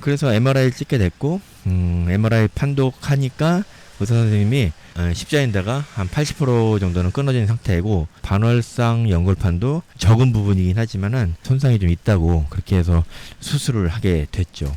그래서 MRI를 찍게 됐고, MRI 판독하니까 의사 선생님이 십자인대가 한 80% 정도는 끊어진 상태이고, 반월상 연골판도 적은 부분이긴 하지만은 손상이 좀 있다고 그렇게 해서 수술을 하게 됐죠.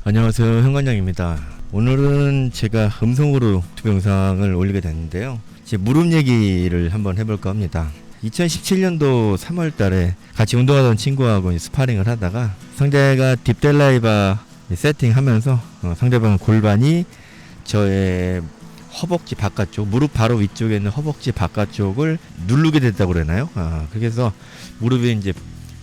안녕하세요, 현관장입니다. 오늘은 제가 음성으로 유튜브 영상을 올리게 됐는데요. 제 무릎 얘기를 한번 해볼까 합니다. 2017년도 3월 달에 같이 운동하던 친구하고 스파링을 하다가 상대가 딥델라이바 세팅하면서 상대방 골반이 저의 허벅지 바깥쪽, 무릎 바로 위쪽에 있는 허벅지 바깥쪽을 누르게 됐다고 그러나요? 그래서 무릎이 이제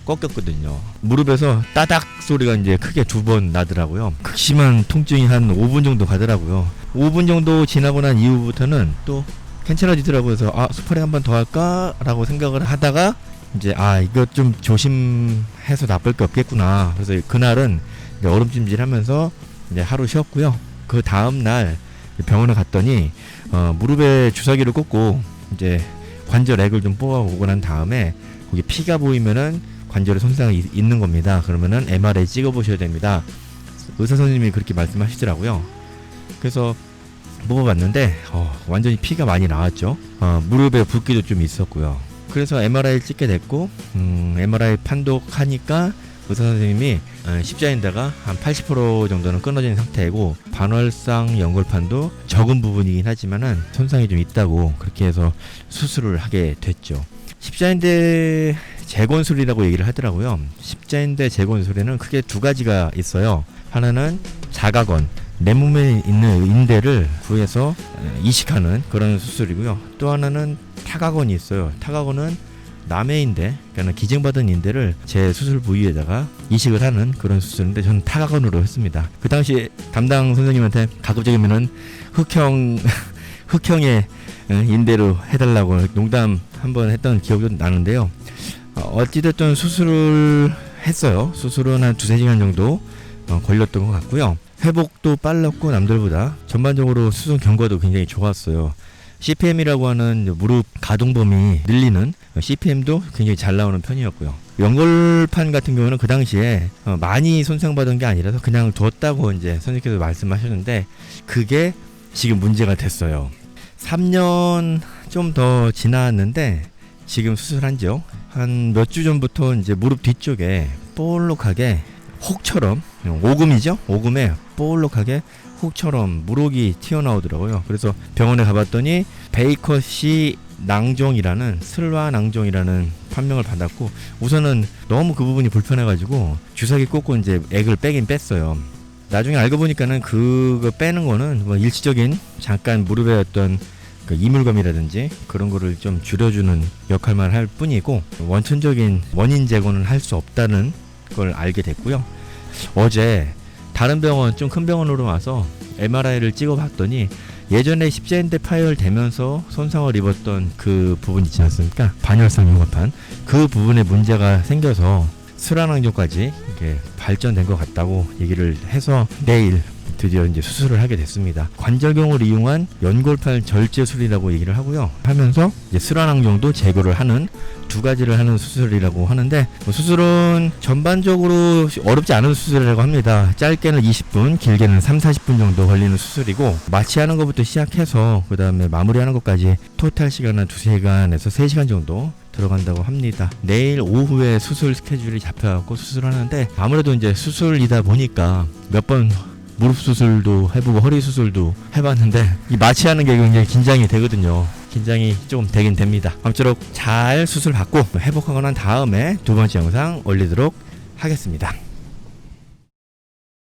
꺾였거든요. 무릎에서 따닥 소리가 이제 크게 2번 나더라고요. 극심한 통증이 한 5분 정도 가더라고요. 5분 정도 지나고 난 이후부터는 또 괜찮아지더라고요. 그래서 스파링 한번 더 할까? 라고 생각을 하다가 이제 이거 좀 조심해서 나쁠 게 없겠구나. 그래서 그날은 이제 얼음찜질하면서 이제 하루 쉬었고요. 그 다음날 병원에 갔더니 무릎에 주사기를 꽂고 이제 관절액을 좀 뽑아보고 난 다음에 거기 피가 보이면은 관절에 손상이 있는 겁니다. 그러면은 MRI 찍어보셔야 됩니다. 의사 선생님이 그렇게 말씀하시더라고요. 그래서 뽑아봤는데 완전히 피가 많이 나왔죠. 무릎에 붓기도 좀 있었고요. 그래서 MRI를 찍게 됐고, MRI 판독하니까 의사 선생님이 십자인대가 한 80% 정도는 끊어진 상태이고, 반월상 연골판도 적은 부분이긴 하지만은 손상이 좀 있다고 그렇게 해서 수술을 하게 됐죠. 십자인대 재건술이라고 얘기를 하더라고요. 십자인대 재건술에는 크게 2가지가 있어요. 하나는 자가건, 내 몸에 있는 인대를 구해서 이식하는 그런 수술이고요. 또 하나는 타가건이 있어요. 타가건은 남의 인대, 그러니까 기증받은 인대를 제 수술 부위에다가 이식을 하는 그런 수술인데, 저는 타가건으로 했습니다. 그 당시 담당 선생님한테 가급적이면은 흑형의 인대로 해달라고 농담 한번 했던 기억도 나는데요. 어찌됐든 수술을 했어요. 수술은 한 2-3시간 정도 걸렸던 것 같고요. 회복도 빨랐고 남들보다 전반적으로 수술 경과도 굉장히 좋았어요. CPM이라고 하는 무릎 가동 범위 늘리는 CPM도 굉장히 잘 나오는 편이었고요. 연골판 같은 경우는 그 당시에 많이 손상받은 게 아니라서 그냥 뒀다고 이제 선생님께서 말씀하셨는데, 그게 지금 문제가 됐어요. 3년 좀 더 지났는데 지금 수술한지요. 한 몇 주 전부터 이제 무릎 뒤쪽에 볼록하게 혹처럼, 오금이죠? 오금에 볼록하게 혹처럼 물혹이 튀어나오더라고요. 그래서 병원에 가봤더니 베이커시 낭종이라는, 슬화 낭종이라는 판명을 받았고, 우선은 너무 그 부분이 불편해가지고 주사기 꽂고 이제 액을 빼긴 뺐어요. 나중에 알고 보니까는 그거 빼는 거는 뭐 일시적인 잠깐 무릎에 어떤 그 이물감이라든지 그런 거를 좀 줄여주는 역할만 할 뿐이고, 원천적인 원인 제거는 할 수 없다는 걸 알게 됐고요. 어제 다른 병원, 좀 큰 병원으로 와서 MRI를 찍어봤더니 예전에 십자인대 파열되면서 손상을 입었던 그 부분 있지 않습니까? 반월상 연골판, 그 부분에 문제가 생겨서 슬화낭종까지 이렇게 발전된 것 같다고 얘기를 해서 내일 드디어 이제 수술을 하게 됐습니다. 관절경을 이용한 연골판 절제술이라고 얘기를 하고요. 하면서 이제 슬화낭종도 제거를 하는 2가지를 하는 수술이라고 하는데, 수술은 전반적으로 어렵지 않은 수술이라고 합니다. 짧게는 20분, 길게는 3-40분 정도 걸리는 수술이고, 마취하는 것부터 시작해서 그 다음에 마무리하는 것까지 토탈 시간은 2시간에서 3시간 정도 들어간다고 합니다. 내일 오후에 수술 스케줄이 잡혀갖고 수술하는데, 아무래도 이제 수술이다 보니까 몇 번 무릎 수술도 해보고 허리 수술도 해봤는데 이 마취하는 게 굉장히 긴장이 되거든요. 긴장이 좀 되긴 됩니다. 아무쪼록 잘 수술 받고 회복하고 난 다음에 2번째 영상 올리도록 하겠습니다.